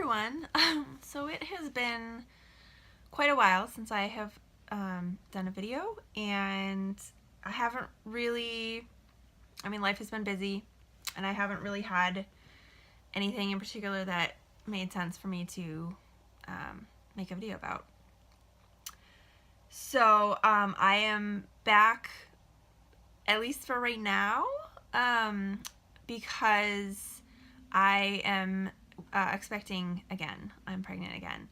everyone. So it has been quite a while since I have done a video, and I haven't really, life has been busy, and I haven't really had anything in particular that made sense for me to make a video about. So I am back, at least for right now, because I am expecting again. I'm pregnant again.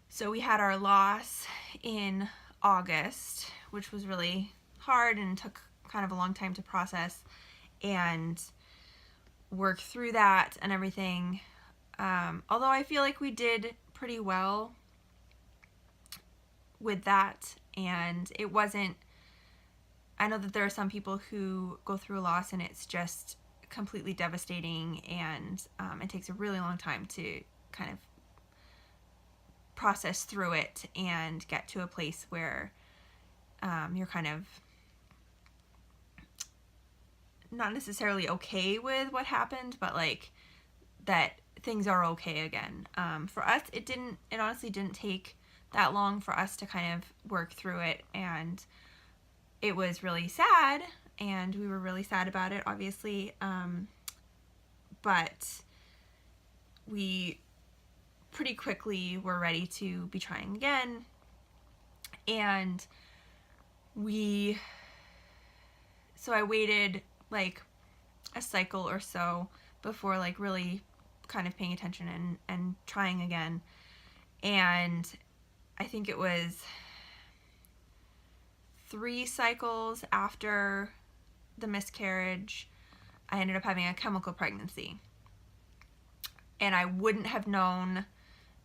So we had our loss in August, which was really hard and took kind of a long time to process and work through that and everything. Although I feel like we did pretty well with that, and it wasn't, I know that there are some people who go through a loss and it's just completely devastating, and it takes a really long time to kind of process through it and get to a place where you're kind of not necessarily okay with what happened, but like that things are okay again. For us, it honestly didn't take that long for us to kind of work through it, and it was really sad, and we were really sad about it, obviously, but we pretty quickly were ready to be trying again, and so I waited like a cycle or so before like really kind of paying attention and trying again, and I think it was 3 cycles after the miscarriage, I ended up having a chemical pregnancy. And I wouldn't have known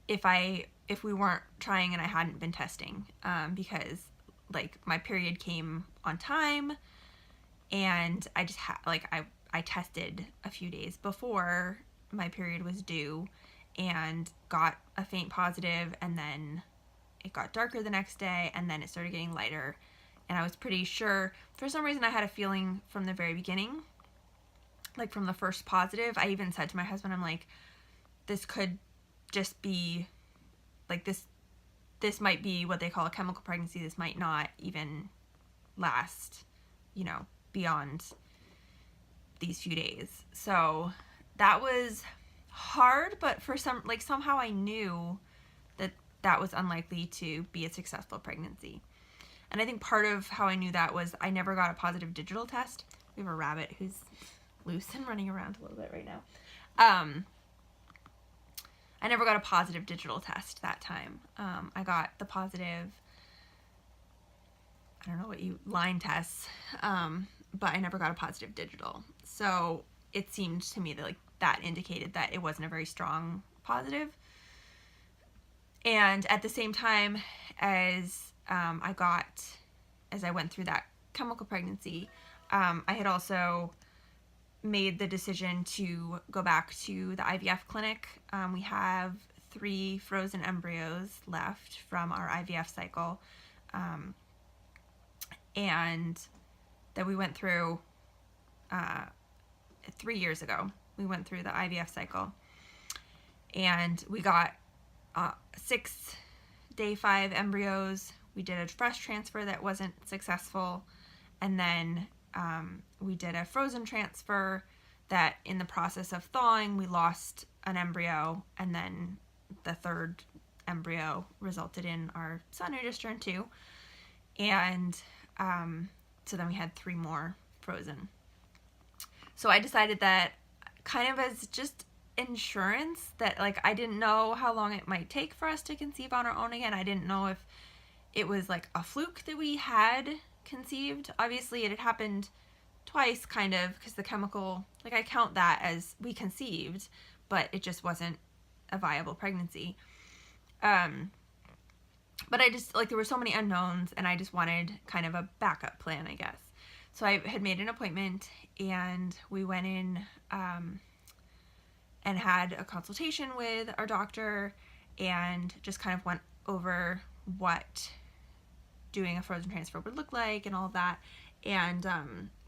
if we weren't trying and I hadn't been testing, because like my period came on time, and I just I tested a few days before my period was due and got a faint positive, and then it got darker the next day, and then it started getting lighter. And I was pretty sure, for some reason I had a feeling from the very beginning, like from the first positive. I even said to my husband, I'm like, this could just be, like this might be what they call a chemical pregnancy. This might not even last, beyond these few days. So that was hard, but somehow I knew that was unlikely to be a successful pregnancy. And I think part of how I knew that was I never got a positive digital test. We have a rabbit who's loose and running around a little bit right now. I never got a positive digital test that time. I got the positive, I don't know what line tests, but I never got a positive digital. So it seemed to me that that indicated that it wasn't a very strong positive. And at the same time as I went through that chemical pregnancy, I had also made the decision to go back to the IVF clinic. We have 3 frozen embryos left from our IVF cycle, and that we went through 3 years ago. We went through the IVF cycle, and we got 6 day 5 embryos. We did a fresh transfer that wasn't successful, and then we did a frozen transfer that in the process of thawing we lost an embryo, and then the 3rd embryo resulted in our son who just turned 2, and so then we had 3 more frozen. So I decided that, kind of as just insurance, that I didn't know how long it might take for us to conceive on our own again. I didn't know if it was like a fluke that we had conceived. Obviously it had happened twice, kind of, because the chemical, I count that as we conceived, but it just wasn't a viable pregnancy. But I just, there were so many unknowns, and I just wanted kind of a backup plan, I guess. So I had made an appointment, and we went in and had a consultation with our doctor, and just kind of went over what doing a frozen transfer would look like and all of that. And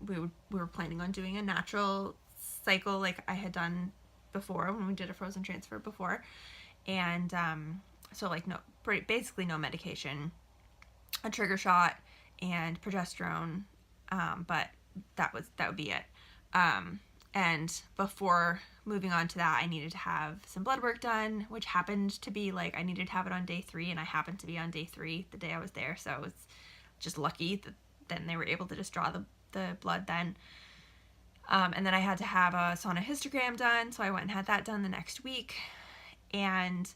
we were planning on doing a natural cycle like I had done before when we did a frozen transfer before. And so like basically no medication, a trigger shot and progesterone, but that would be it. And before moving on to that, I needed to have some blood work done, which happened to be like, I needed to have it on day 3, and I happened to be on day 3 the day I was there, so it was just lucky that then they were able to just draw the blood then. And then I had to have a sonohystogram done, so I went and had that done the next week. And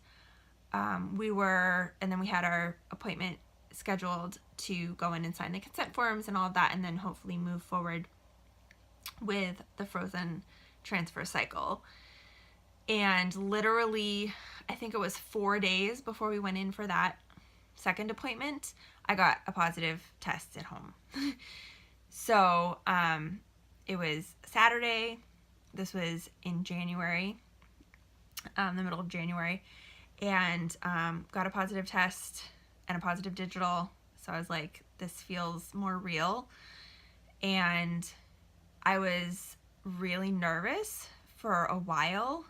then we had our appointment scheduled to go in and sign the consent forms and all of that, and then hopefully move forward with the frozen transfer cycle. And literally, I think it was 4 days before we went in for that second appointment, I got a positive test at home. So it was Saturday. This was in January, the middle of January, and got a positive test and a positive digital. So I was like, this feels more real. And I was really nervous for a while.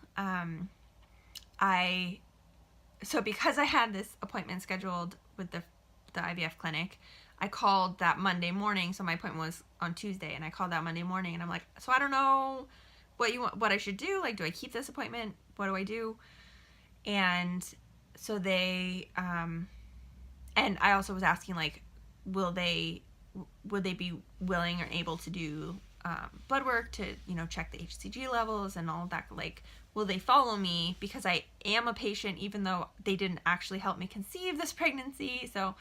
So because I had this appointment scheduled with the IVF clinic, I called that Monday morning. So my appointment was on Tuesday, and I called that Monday morning, and I'm like, so I don't know what I should do. Like, do I keep this appointment? What do I do? And so they, and I also was asking, like, would they be willing or able to do blood work to, check the HCG levels and all of that? Like, will they follow me? Because I am a patient, even though they didn't actually help me conceive this pregnancy. So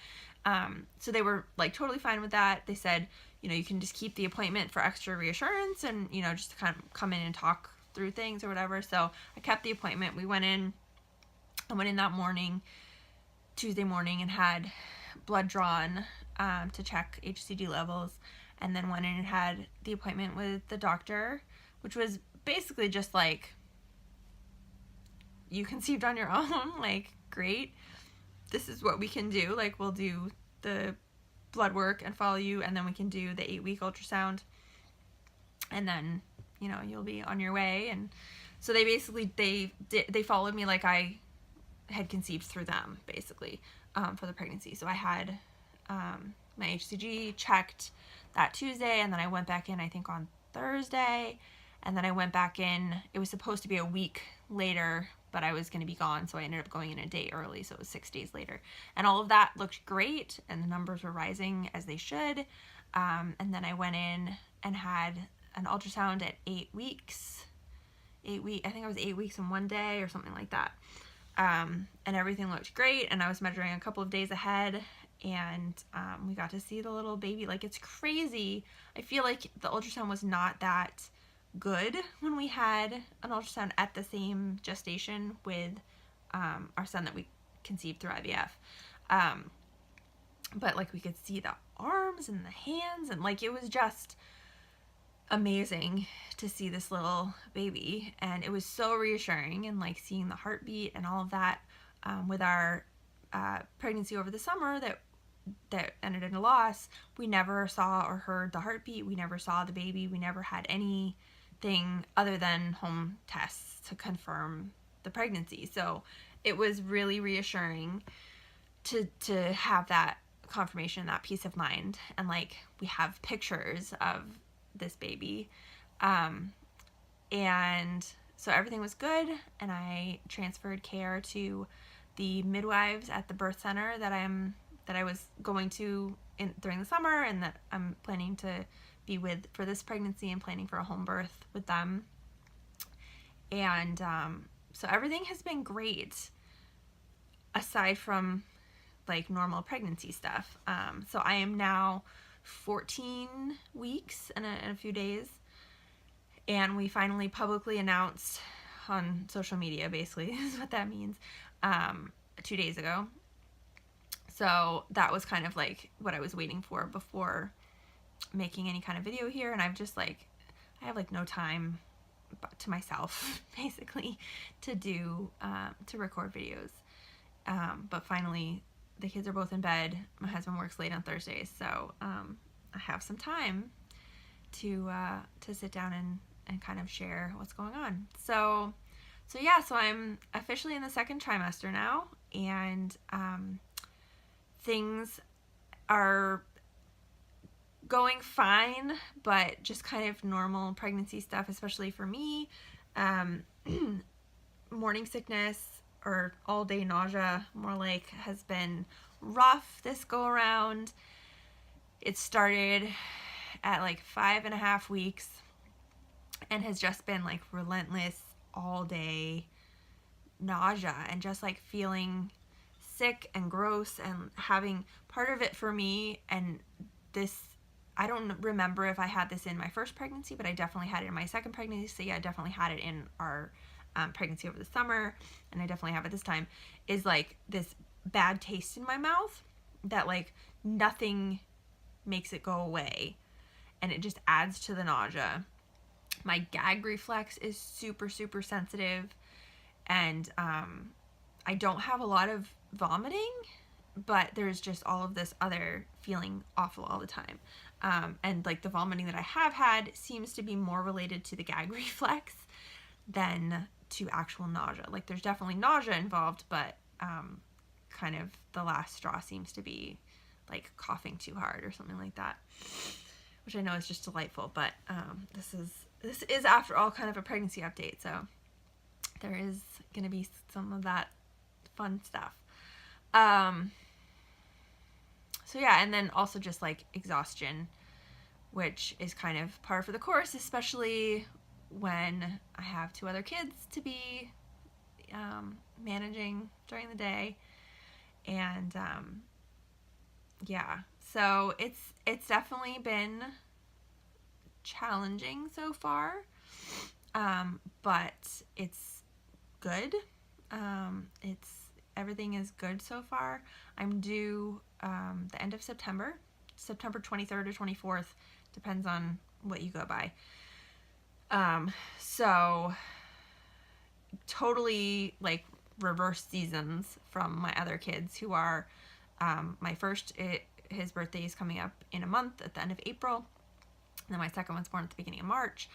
they were like totally fine with that. They said, you can just keep the appointment for extra reassurance and, just to kind of come in and talk through things or whatever. So I kept the appointment. I went in that morning, Tuesday morning, and had blood drawn to check HCG levels, and then went in and had the appointment with the doctor, which was basically just like, you conceived on your own, like, great, this is what we can do, like, we'll do the blood work and follow you, and then we can do the 8-week ultrasound, and then, you'll be on your way. And so they basically, they followed me like I had conceived through them, basically, for the pregnancy. So I had my HCG checked that Tuesday, and then I went back in, I think, on Thursday, and then I went back in. It was supposed to be a week later, but I was going to be gone, so I ended up going in a day early, so it was 6 days later. And all of that looked great, and the numbers were rising as they should. And then I went in and had an ultrasound at 8 weeks. I think I was 8 weeks in 1 day or something like that. And everything looked great, and I was measuring a couple of days ahead, and we got to see the little baby. Like, it's crazy. I feel like the ultrasound was not that good when we had an ultrasound at the same gestation with our son that we conceived through IVF. But like, we could see the arms and the hands, and like, it was just amazing to see this little baby, and it was so reassuring. And like, seeing the heartbeat and all of that with our pregnancy over the summer that ended in a loss, we never saw or heard the heartbeat. We never saw the baby. We never had anything other than home tests to confirm the pregnancy. So it was really reassuring to have that confirmation, that peace of mind. And like, we have pictures of this baby, and so everything was good, and I transferred care to the midwives at the birth center that I was going to during the summer, and that I'm planning to be with for this pregnancy, and planning for a home birth with them. And so everything has been great, aside from like normal pregnancy stuff. So I am now 14 weeks and a few days, and we finally publicly announced on social media, basically is what that means, 2 days ago. So that was kind of like what I was waiting for before making any kind of video here. And I have like no time to myself, basically, to record videos. But finally, the kids are both in bed. My husband works late on Thursdays, so I have some time to sit down and kind of share what's going on. So so I'm officially in the second trimester now, and things are going fine, but just kind of normal pregnancy stuff, especially for me. Morning sickness, or all day nausea, more like, has been rough this go around. It started at like 5.5 weeks and has just been like relentless all day nausea, and just like feeling sick and gross, and having part of it for me, and this, I don't remember if I had this in my first pregnancy, but I definitely had it in my second pregnancy. I definitely had it in our pregnancy over the summer, and I definitely have it this time, is like this bad taste in my mouth that like nothing makes it go away, and it just adds to the nausea. My gag reflex is super, super sensitive, and I don't have a lot of vomiting, but there's just all of this other feeling awful all the time. And like the vomiting that I have had seems to be more related to the gag reflex than to actual nausea. Like there's definitely nausea involved, but kind of the last straw seems to be like coughing too hard or something like that, which I know is just delightful. But this is after all kind of a pregnancy update, so there is going to be some of that fun stuff. So yeah, and then also just like exhaustion, which is kind of par for the course, especially when I have 2 other kids to be managing during the day. And yeah, so it's definitely been challenging so far, but it's good. Everything is good so far. I'm due the end of September 23rd or 24th, depends on what you go by. So totally like reverse seasons from my other kids, who are my first, his birthday is coming up in a month at the end of April, and then my second one's born at the beginning of March,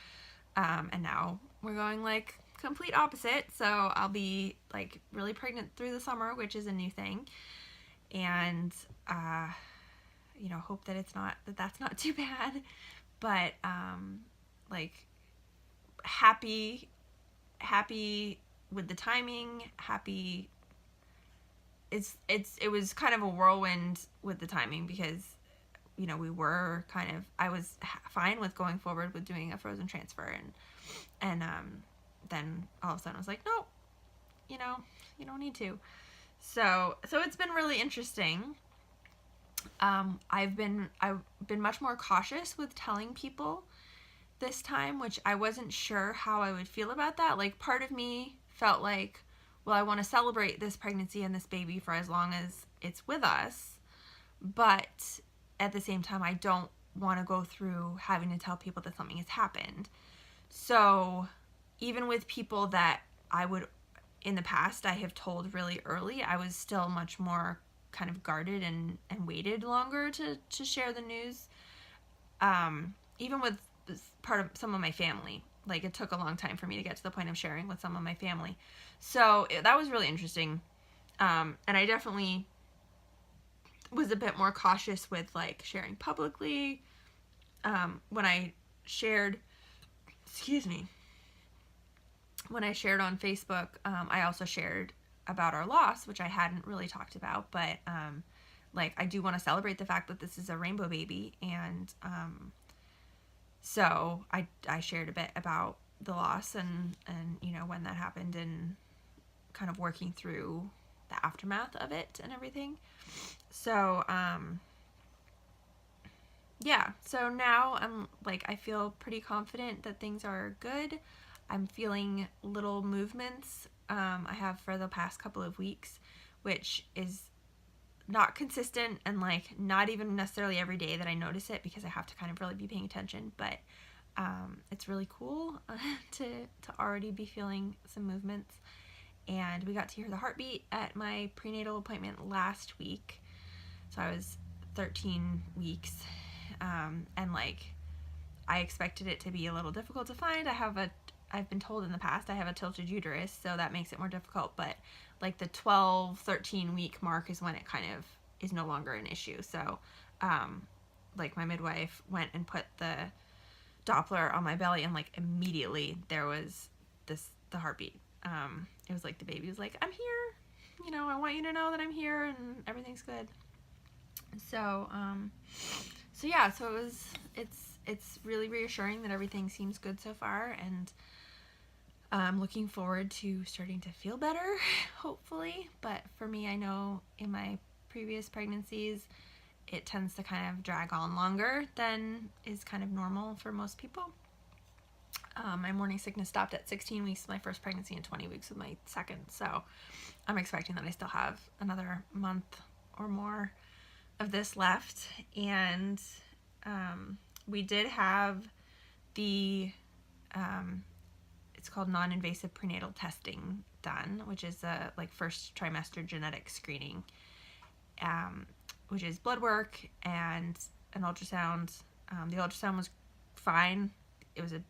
and now we're going like complete opposite. So I'll be like really pregnant through the summer, which is a new thing, and hope that that's not too bad, but like happy with the timing. Happy, it was kind of a whirlwind with the timing, because we were I was fine with going forward with doing a frozen transfer, and then all of a sudden I was like, no, you don't need to. So it's been really interesting. I've been much more cautious with telling people this time, which I wasn't sure how I would feel about that. Like, part of me felt like, well, I want to celebrate this pregnancy and this baby for as long as it's with us, but at the same time, I don't want to go through having to tell people that something has happened. So even with people that I would, in the past, I have told really early, I was still much more kind of guarded and waited longer to share the news. Even with part of some of my family, like it took a long time for me to get to the point of sharing with some of my family. So that was really interesting. And I definitely was a bit more cautious with like sharing publicly. When I shared on Facebook, I also shared about our loss, which I hadn't really talked about, but like I do want to celebrate the fact that this is a rainbow baby, and so I shared a bit about the loss and when that happened, and kind of working through the aftermath of it and everything. So yeah, so now I feel pretty confident that things are good. I'm feeling little movements I have for the past couple of weeks, which is not consistent, and like not even necessarily every day that I notice it, because I have to kind of really be paying attention, but it's really cool to already be feeling some movements. And we got to hear the heartbeat at my prenatal appointment last week, so I was 13 weeks, and like I expected it to be a little difficult to find. I have a I've been told in the past I have a tilted uterus, so that makes it more difficult, but like the 12, 13 week mark is when it kind of is no longer an issue. So like my midwife went and put the Doppler on my belly, and like immediately there was the heartbeat. It was like the baby was like, I'm here, you know, I want you to know that I'm here and everything's good. So yeah, so it's really reassuring that everything seems good so far, and I'm looking forward to starting to feel better, hopefully. But for me, I know in my previous pregnancies, it tends to kind of drag on longer than is kind of normal for most people. My morning sickness stopped at 16 weeks with my first pregnancy and 20 weeks with my second. So I'm expecting that I still have another month or more of this left. And we did have the, it's called non-invasive prenatal testing done, which is a like first trimester genetic screening, which is blood work and an ultrasound. The ultrasound was fine. It was a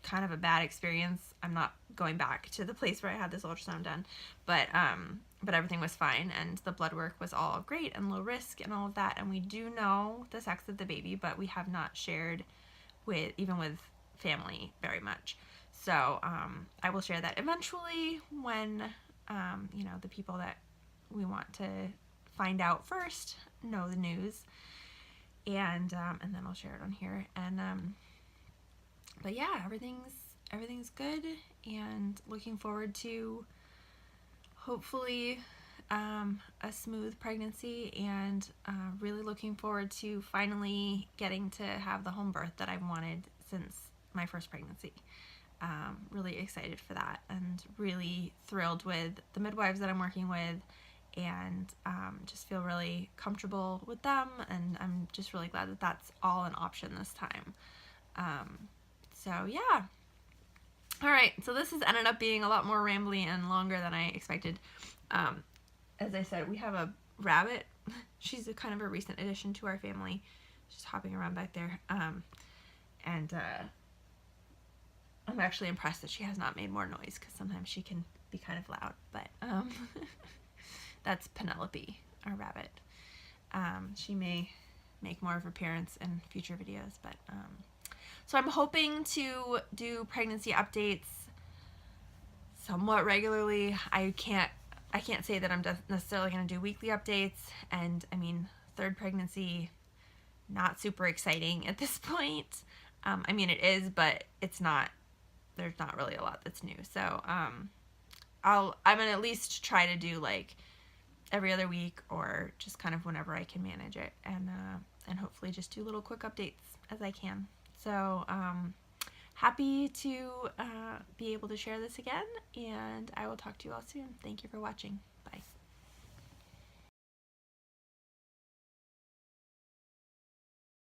kind of a bad experience. I'm not going back to the place where I had this ultrasound done, but everything was fine, and the blood work was all great and low risk and all of that. And we do know the sex of the baby, but we have not shared with family very much. So I will share that eventually when you know, the people that we want to find out first know the news, and then I'll share it on here. And but yeah, everything's good, and looking forward to hopefully a smooth pregnancy, and really looking forward to finally getting to have the home birth that I've wanted since my first pregnancy. Really excited for that, and really thrilled with the midwives that I'm working with, and just feel really comfortable with them, and I'm just really glad that that's all an option this time. So yeah. All right, so this has ended up being a lot more rambly and longer than I expected. As I said, we have a rabbit. She's a kind of a recent addition to our family. She's hopping around back there. And I'm actually impressed that she has not made more noise, because sometimes she can be kind of loud. But that's Penelope, our rabbit. She may make more of an appearance in future videos, but so I'm hoping to do pregnancy updates somewhat regularly. I can't say that I'm necessarily going to do weekly updates, and I mean, third pregnancy, not super exciting at this point. I mean, it is, but it's not, there's not really a lot that's new. So I'm gonna at least try to do like every other week, or just kind of whenever I can manage it, and hopefully just do little quick updates as I can. So happy to be able to share this again, and I will talk to you all soon. Thank you for watching.